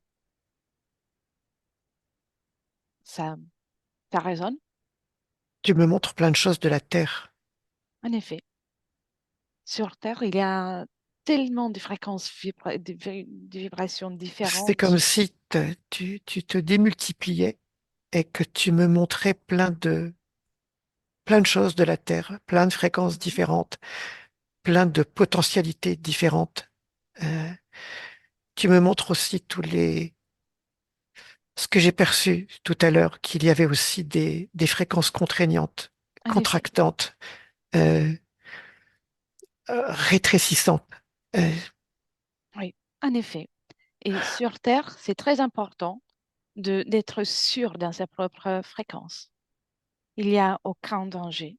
Ça, ça résonne,
Tu me montres plein de choses de la Terre.
en effet. Sur Terre, il y a tellement de fréquences de vibrations
C'est comme
différentes.
si tu te démultipliais et que tu me montrais plein de choses de la Terre, plein de fréquences
Mhm.
différentes, plein de potentialités différentes. Euh, Tu me montres aussi ce que j'ai perçu tout à l'heure, qu'il y avait aussi des fréquences contraignantes,
En effet,
contractantes, euh, rétrécissantes. Euh,
oui, en effet. Et sur Terre, c'est très important d'être sûr dans sa propre fréquence. Il n'y a aucun danger.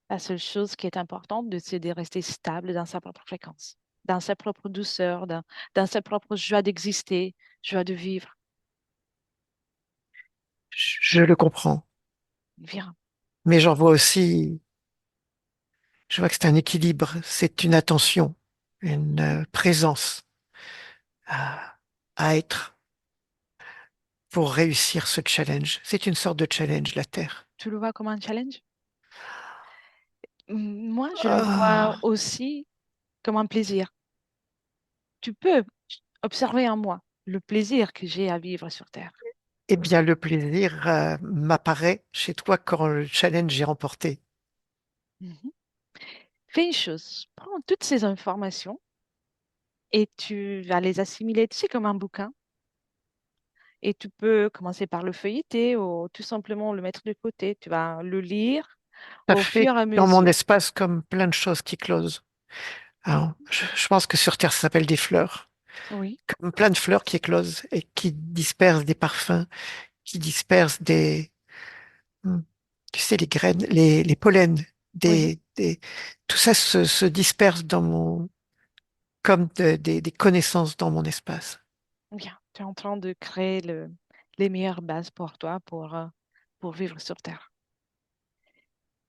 La seule chose qui est importante, c'est de rester stable dans sa propre fréquence, dans sa propre douceur, dans sa propre joie d'exister, joie de vivre.
je le comprends,
Viens,
mais je vois que c'est un équilibre, c'est une attention, une présence à, à être pour réussir ce challenge. C'est une sorte de challenge, la Terre.
tu le vois comme un challenge? Moi, je le vois
Ah,
aussi comme un plaisir. Tu peux observer en moi le plaisir que j'ai à vivre sur Terre.
eh bien, le plaisir m'apparaît chez toi quand le challenge est remporté.
Mhm. Fais une chose, prends toutes ces informations et tu vas les assimiler, tu sais, comme un bouquin. Et tu peux commencer par le feuilleter ou tout simplement le mettre de côté. Tu vas le lire
Ça
au
fait
fur et à
dans mon
mesure.
espace comme plein de choses qui closent. Alors, je pense que sur Terre, ça s'appelle des fleurs.
Oui,
Comme plein de fleurs qui éclosent et qui dispersent des parfums, qui dispersent hmm, tu sais, les graines, les pollens,
oui,
tout ça se disperse comme des connaissances dans mon espace.
bien. Tu es en train de créer les meilleures bases pour toi pour vivre sur Terre.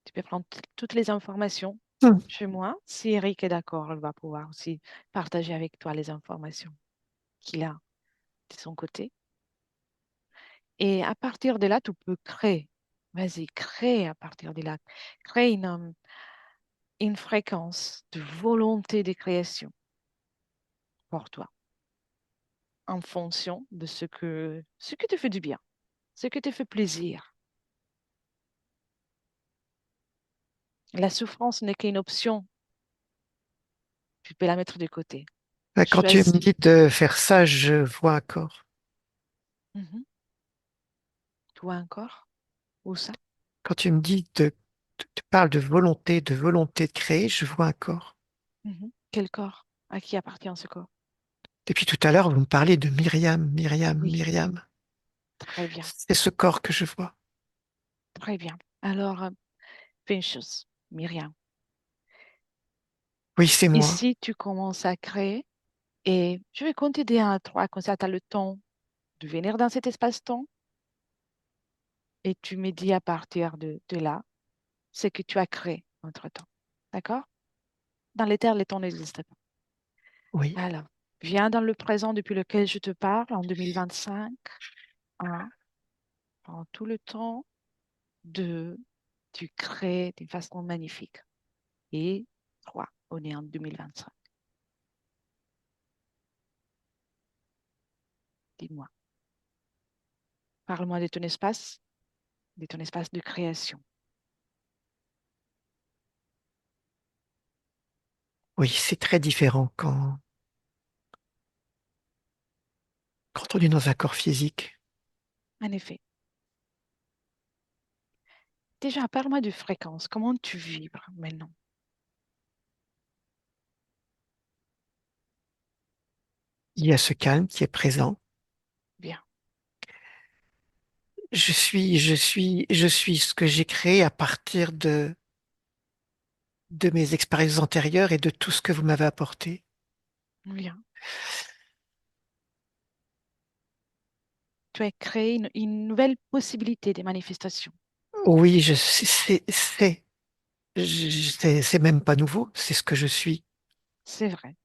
Tu peux prendre toutes les informations
Hmm.
chez moi. Si Eric est d'accord, il va pouvoir aussi partager avec toi les informations qu'il a de son côté. Et à partir de là, tu peux créer. Vas-y, crée à partir de là. Crée une fréquence de volonté de création pour toi en fonction de ce que te fait du bien, ce que te fait plaisir. La souffrance n'est qu'une option. Tu peux la mettre de côté.
Quand tu me
Choisis.
dis de faire ça, je vois un corps.
Mhm. Toi encore? Où ça?
Quand tu me dis tu parles de volonté de créer, je vois un corps.
Mhm. Quel corps? À qui appartient ce corps?
Depuis tout à l'heure, vous me parlez de Myriam, Myriam,
Oui,
Myriam.
très bien,
C'est ce corps que je vois.
très bien. Alors, fais une chose, Myriam.
Oui, c'est moi.
Ici, tu commences à créer et je vais compter de 1 à 3, comme ça, tu as le temps de venir dans cet espace-temps et tu me dis à partir de là ce que tu as créé entre-temps. D'accord? Dans les terres, les temps n'existent pas.
Oui.
Alors, viens dans le présent depuis lequel je te parle, en 2025. Un, prends tout le temps. Deux, tu crées d'une façon magnifique. Et trois, on est en 2025. Dis-moi, parle-moi de ton espace de création.
Oui, c'est très différent quand on est dans un corps physique.
En effet, déjà, parle-moi de fréquence. Comment tu vibres maintenant?
Il y a ce calme qui est présent.
Bien.
Je suis ce que j'ai créé à partir de mes expériences antérieures et de tout ce que vous m'avez apporté.
Bien. Tu as créé une nouvelle possibilité de manifestation.
Oui, c'est même pas nouveau, c'est ce que je suis.
C'est vrai.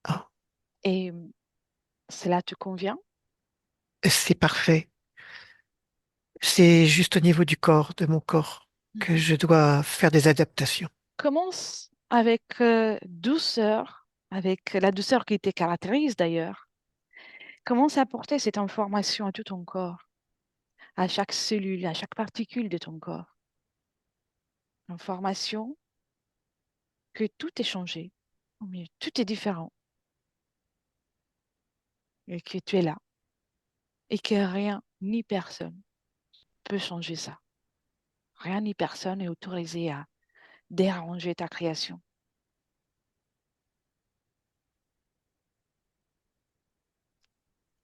Ah,
Et cela te convient?
c'est parfait. C'est juste au niveau du corps, de mon corps, que
Mhm.
je dois faire des adaptations.
Commence avec douceur, avec la douceur qui te caractérise d'ailleurs. Commence à apporter cette information à tout ton corps, à chaque cellule, à chaque particule de ton corps. Information que tout est changé, mais tout est différent et que tu es là et que rien ni personne peut changer ça. Rien ni personne est autorisé à déranger ta création.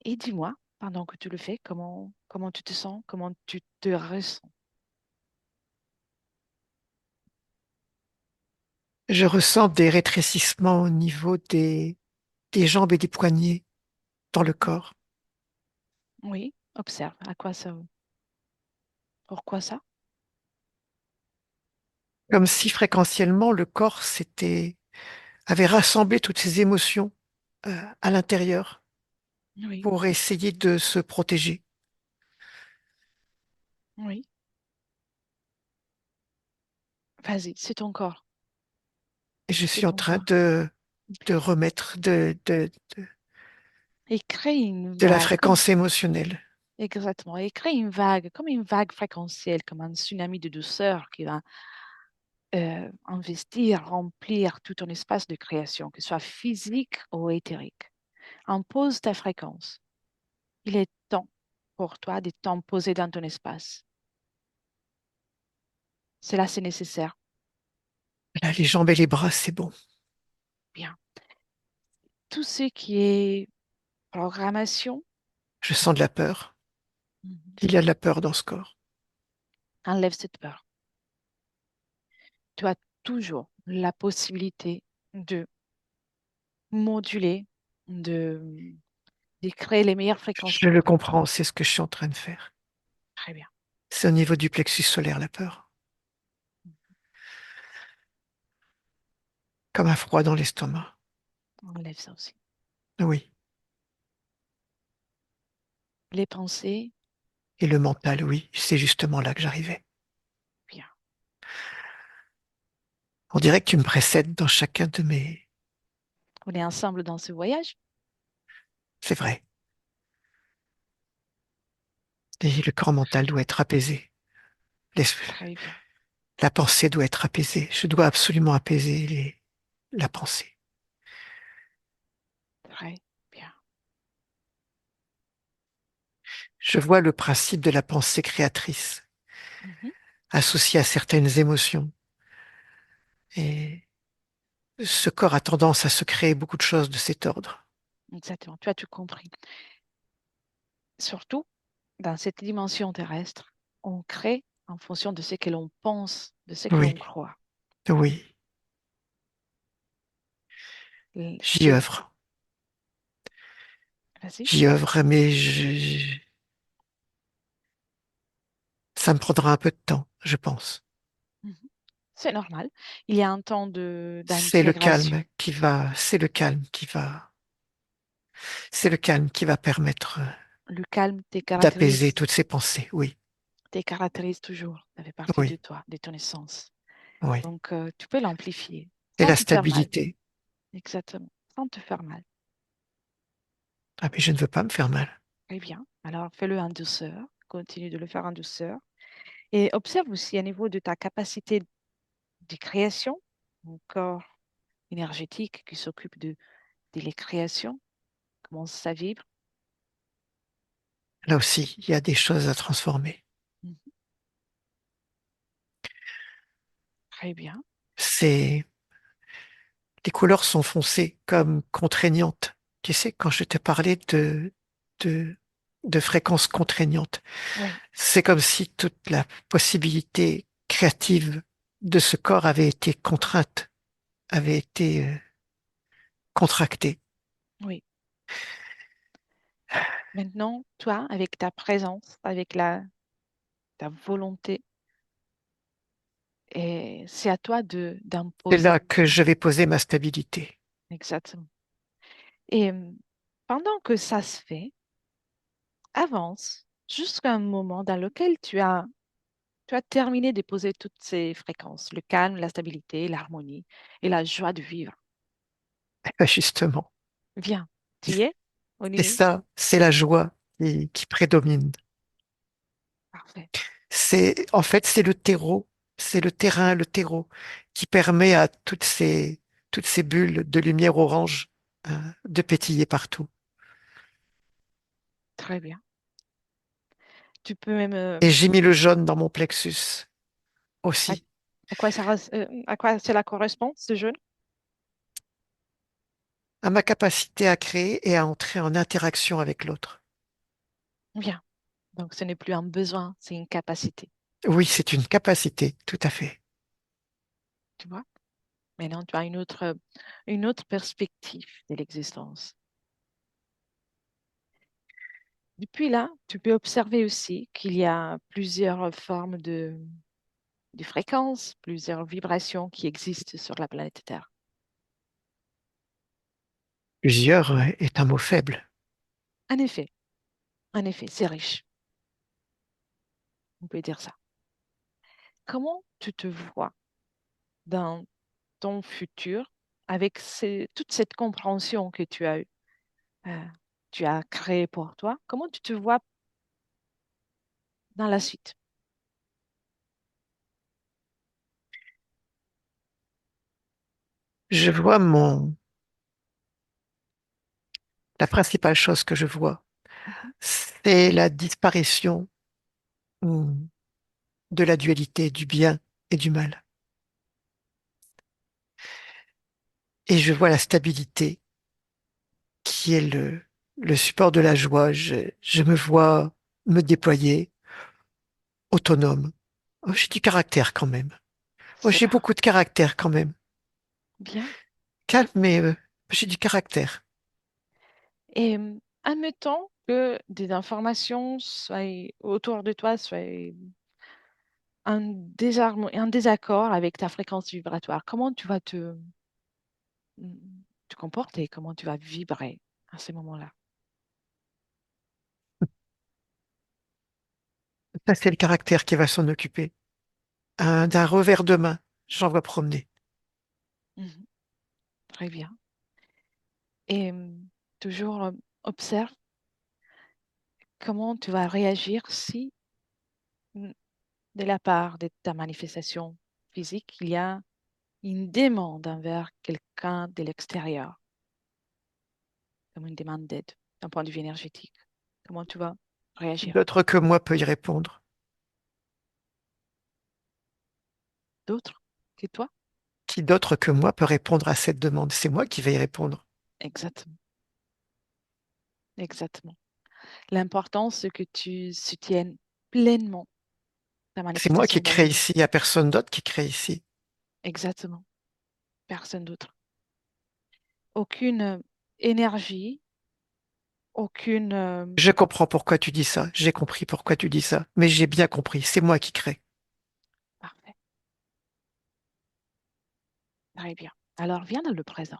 Et dis-moi, pendant que tu le fais, comment tu te sens, comment tu te ressens.
Je ressens des rétrécissements au niveau des jambes et des poignets dans le corps,
Oui, observe. À quoi ça? Pourquoi ça?
comme si fréquentiellement le corps avait rassemblé toutes ses émotions à l'intérieur
Oui,
pour essayer de se protéger.
oui. Vas-y, c'est ton corps.
Et je
C'est
suis en
ton
train
corps.
de remettre
Et crée une
de la
vague, comme
fréquence émotionnelle.
exactement. Et crée une vague, comme une vague fréquentielle, comme un tsunami de douceur qui va investir, remplir tout ton espace de création, que ce soit physique ou éthérique. Impose ta fréquence. Il est temps pour toi de t'imposer dans ton espace. Cela, c'est nécessaire.
Là, les jambes et les bras, c'est bon.
Bien. Tout ce qui est programmation,
Je sens de la peur.
mhm,
Il y a de la peur dans ce corps.
enlève cette peur. Tu as toujours la possibilité de moduler, de, de créer les meilleures fréquences
Je
pour
le
toi.
comprends, c'est ce que je suis en train de faire.
Très bien.
C'est au niveau du plexus solaire, la peur. Comme un froid dans l'estomac.
Enlève ça aussi.
Oui.
Les pensées,
Et le mental, oui. C'est justement là que j'arrivais.
bien.
On dirait que tu me précèdes dans chacun de mes...
On est ensemble dans ce voyage.
C'est vrai. Et le corps mental doit être apaisé. Les-
Très bien.
La pensée doit être apaisée. Je dois absolument apaiser la pensée.
Très bien.
Je vois le principe de la pensée créatrice
Mhm.
associée à certaines émotions. Et ce corps a tendance à se créer beaucoup de choses de cet ordre.
Exactement. Tu as tout compris. Surtout, dans cette dimension terrestre, on crée en fonction de ce que l'on pense, de ce que
Oui,
l'on croit.
oui, j'y
C'est,
œuvre.
vas-y.
J'y œuvre, mais ça me prendra un peu de temps, je pense.
Mhm. C'est normal. Il y a un temps
C'est le calme
d'intégration.
qui va, c'est le calme qui va, c'est le calme qui va permettre
Le calme
d'apaiser toutes ces pensées. Oui,
te caractérise toujours. Ça fait partie de
oui,
toi, de ton essence.
oui.
Donc, tu peux l'amplifier
Et
sans
la
te faire mal.
stabilité.
Exactement. Sans te faire mal.
Ah, mais je ne veux pas me faire mal.
Très bien. Alors, fais-le en douceur. Continue de le faire en douceur. Et observe aussi à niveau de ta capacité de création, ton corps énergétique qui s'occupe de les créations, comment ça vibre.
Là aussi, il y a des choses à transformer.
Mhm. Très bien.
C'est, les couleurs sont foncées comme contraignantes. Tu sais, quand je te parlais de, de fréquences contraignantes,
Oui,
c'est comme si toute la possibilité créative de ce corps avait été contrainte, avait été contractée.
oui. Maintenant, toi, avec ta présence, avec ta volonté, et c'est à toi de
C'est là
d'imposer.
que je vais poser ma stabilité.
Exactement. Et pendant que ça se fait, avance jusqu'à un moment dans lequel tu as tu as terminé de poser toutes ces fréquences, le calme, la stabilité, l'harmonie et la joie de vivre.
Justement.
Viens, tu y es? On
Et
y est?
ça, c'est la joie qui prédomine.
Parfait.
En fait, c'est le terreau, c'est le terrain, le terreau, qui permet à toutes ces bulles de lumière orange, de pétiller partout.
Très bien. Tu peux même...
Et j'ai mis le jaune dans mon plexus
à,
aussi,
à quoi cela correspond, ce jeûne?
à ma capacité à créer et à entrer en interaction avec l'autre.
Bien. Donc, ce n'est plus un besoin, c'est une capacité.
Oui, c'est une capacité, tout à fait.
Tu vois? Maintenant, tu as une autre perspective de l'existence. Depuis là, tu peux observer aussi qu'il y a plusieurs formes de fréquences, plusieurs vibrations qui existent sur la planète Terre.
Plusieurs est un mot faible.
En effet, c'est riche. On peut dire ça. Comment tu te vois dans ton futur avec toute cette compréhension que euh, tu as créée pour toi? Comment tu te vois dans la suite?
Je vois la principale chose que je vois,
Mhm.
c'est la disparition mm, de la dualité du bien et du mal. Et je vois la stabilité qui est le support de la joie. Je me vois me déployer autonome. Oh, j'ai du caractère quand même. Oh,
C'est
j'ai
parfait.
beaucoup de caractère quand même.
Bien.
Calme, mais j'ai du caractère.
Et admettons que des informations soient autour de toi soient un désaccord avec ta fréquence vibratoire. Comment tu vas te comporter? Comment tu vas vibrer à ces moments-là?
Ça, c'est le caractère qui va s'en occuper. D'un revers de main, j'en vois promener.
Mhm. Très bien. Et toujours observe comment tu vas réagir si, mm, de la part de ta manifestation physique, il y a une demande envers quelqu'un de l'extérieur, comme une demande d'aide d'un point de vue énergétique. Comment tu vas
Qui
réagir?
d'autre que moi peut y répondre?
D'autres que toi?
Qui d'autre que moi peut répondre à cette demande? C'est moi qui vais y répondre.
Exactement, exactement. L'important, c'est que tu soutiennes pleinement ta
C'est moi qui
manifestation dans
crée
l'univers.
ici, il n'y a personne d'autre qui crée ici.
Exactement, personne d'autre. Aucune énergie, aucune...
Je comprends pourquoi tu dis ça, j'ai compris pourquoi tu dis ça, mais j'ai bien compris, c'est moi qui crée.
Parfait, très bien. Alors, viens dans le présent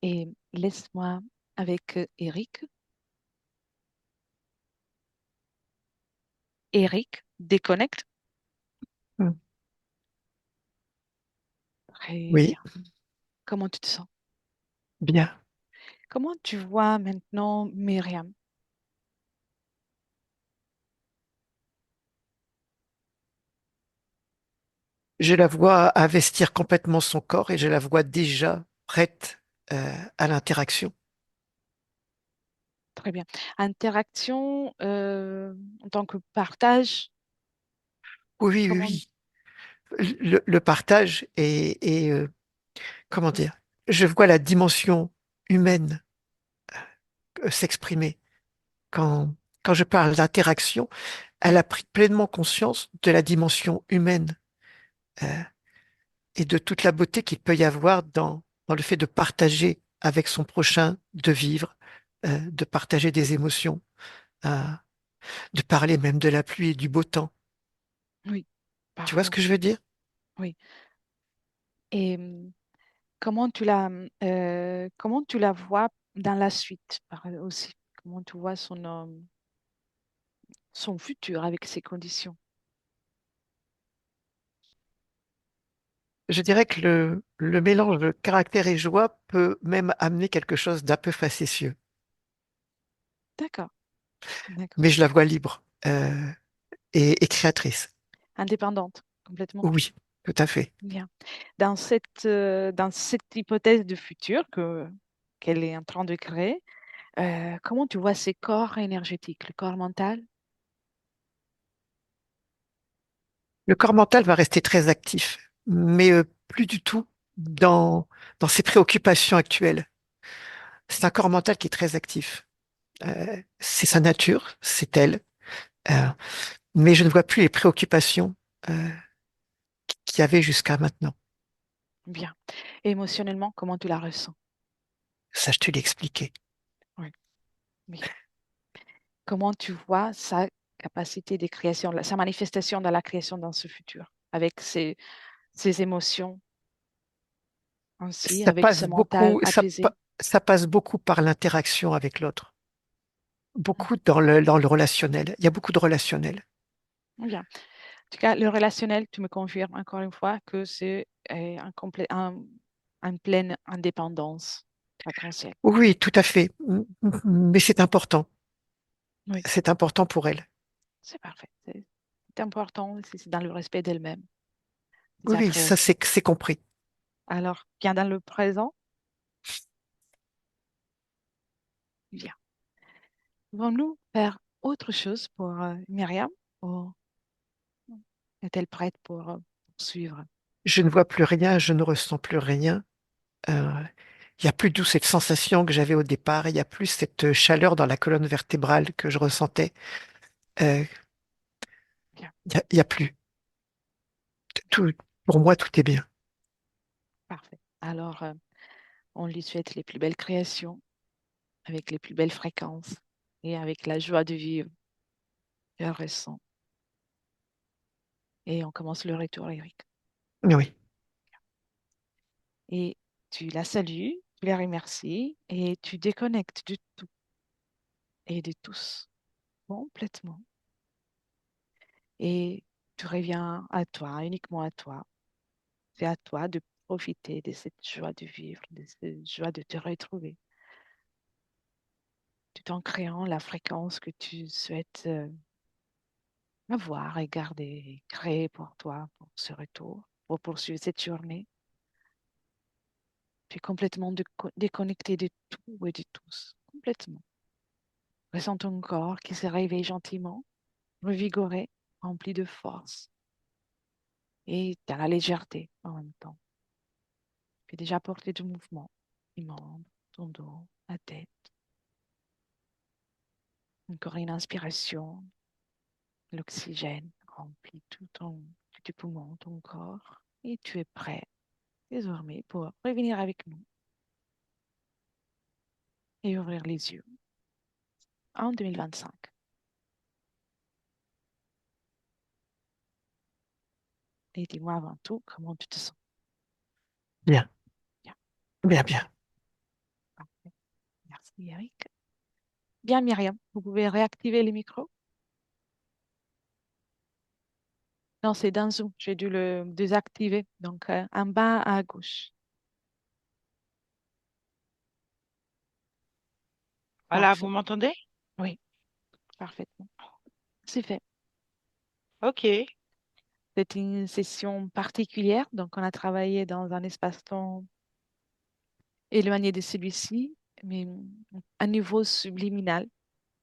et laisse-moi avec Eric. Eric, déconnecte.
Hmm.
Très bien.
Oui,
Comment tu te sens?
bien.
Comment tu vois maintenant Myriam?
Je la vois investir complètement son corps et je la vois déjà prête à l'interaction.
Très bien. Interaction en tant que partage,
Oui, oui,
comment...
oui. Le partage comment dire, je vois la dimension humaine s'exprimer. Quand je parle d'interaction, elle a pris pleinement conscience de la dimension humaine euh, et de toute la beauté qu'il peut y avoir dans le fait de partager avec son prochain, de vivre, de partager des émotions, euh, de parler même de la pluie et du beau temps.
Oui,
Tu vois ce
parfait.
que je veux dire?
Oui. Et comment tu la vois dans la suite aussi? Comment tu vois son futur avec ces conditions.
Je dirais que le mélange de caractère et joie peut même amener quelque chose d'un peu facétieux.
D'accord, d'accord.
Mais je la vois libre et créatrice.
Indépendante, complètement.
Oui, tout à fait.
Bien. Dans cette hypothèse de futur qu'elle est en train de créer, comment tu vois ces corps énergétiques, le corps mental?
Le corps mental va rester très actif, mais plus du tout dans ses préoccupations actuelles. C'est un corps mental qui est très actif. C'est sa nature, c'est elle. Euh, mais je ne vois plus les préoccupations qu'il y avait jusqu'à maintenant.
Bien. Et émotionnellement, comment tu la ressens?
Ça, je te l'ai expliqué.
Oui. Bien. Comment tu vois sa capacité de création, sa manifestation dans la création dans ce futur, avec ses émotions ainsi,
Ça
avec ce
passe
mental
beaucoup,
apaisé?
ça passe beaucoup par l'interaction avec l'autre,
Mhm.
beaucoup dans le relationnel. Il y a beaucoup de relationnel.
Bien. En tout cas, le relationnel, tu me confirmes encore une fois que c'est en pleine indépendance fréquentielle.
Oui, tout à fait. Mais c'est important.
Oui,
C'est important pour elle.
c'est parfait. C'est important, c'est dans le respect d'elle-même, de
Oui,
sa
oui, ça,
création.
c'est compris.
Alors, bien dans le présent, bien. Pouvons-nous faire autre chose pour Myriam? Ou est-elle prête pour poursuivre?
Je ne vois plus rien, je ne ressens plus rien. Euh, il n'y a plus d'où cette sensation que j'avais au départ. Il n'y a plus cette chaleur dans la colonne vertébrale que je ressentais. Euh,
Bien,
il y a plus. Tout, pour moi, tout est bien.
parfait. Alors, on lui souhaite les plus belles créations, avec les plus belles fréquences et avec la joie de vivre qu'elle ressent. Et on commence le retour, Eric.
Oui,
Et tu la salues, tu la remercies et tu déconnectes de tout et de tous complètement. Et tu reviens à toi, uniquement à toi. C'est à toi de profiter de cette joie de vivre, de cette joie de te retrouver, tout en créant la fréquence que tu souhaites avoir et garder, et créer pour toi, pour ce retour, pour poursuivre cette journée. Tu es complètement déconnecté de tout et de tous, complètement. Ressens ton corps qui se réveille gentiment, revigoré, rempli de force et tu as la légèreté en même temps. Tu es déjà porté de mouvement, tes membres, ton dos, la tête. Encore une inspiration, l'oxygène remplit tous tes poumons, ton corps et tu es prêt désormais pour revenir avec nous et ouvrir les yeux en 2025. Et dis-moi avant tout comment tu te sens.
bien,
Bien,
bien, bien.
parfait. Merci Eric. Bien Myriam, vous pouvez réactiver les micros. Non, c'est dans Zoom. J'ai dû le désactiver. Donc, en bas à gauche.
Voilà, vous
Parfait.
m'entendez?
Oui, parfaitement. C'est fait.
Ok.
C'est une session particulière. Donc, on a travaillé dans un espace-temps éloigné de celui-ci, mais à niveau subliminal.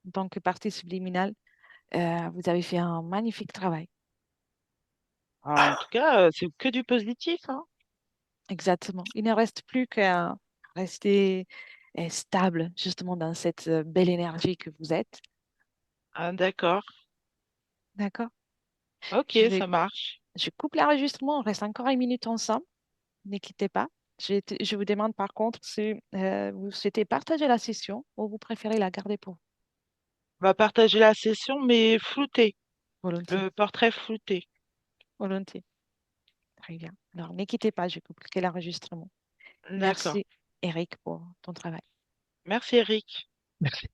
En tant que partie subliminale, vous avez fait un magnifique travail.
En tout cas, c'est que du positif, hein.
Exactement. Il ne reste plus qu'à rester stable, justement, dans cette belle énergie que vous êtes.
Ah, d'accord.
D'accord?
Ok,
Je vais,
ça marche.
je coupe l'enregistrement. On reste encore une minute ensemble. Ne quittez pas. Je vous demande par contre si vous souhaitez partager la session ou vous préférez la garder pour
On va partager la session, mais flouté.
vous. Volontiers.
Le portrait flouté.
Volontiers. Très bien. Alors, ne quittez pas. Je coupe l'enregistrement.
D'accord.
Merci, Eric, pour ton travail.
Merci, Eric.
Merci.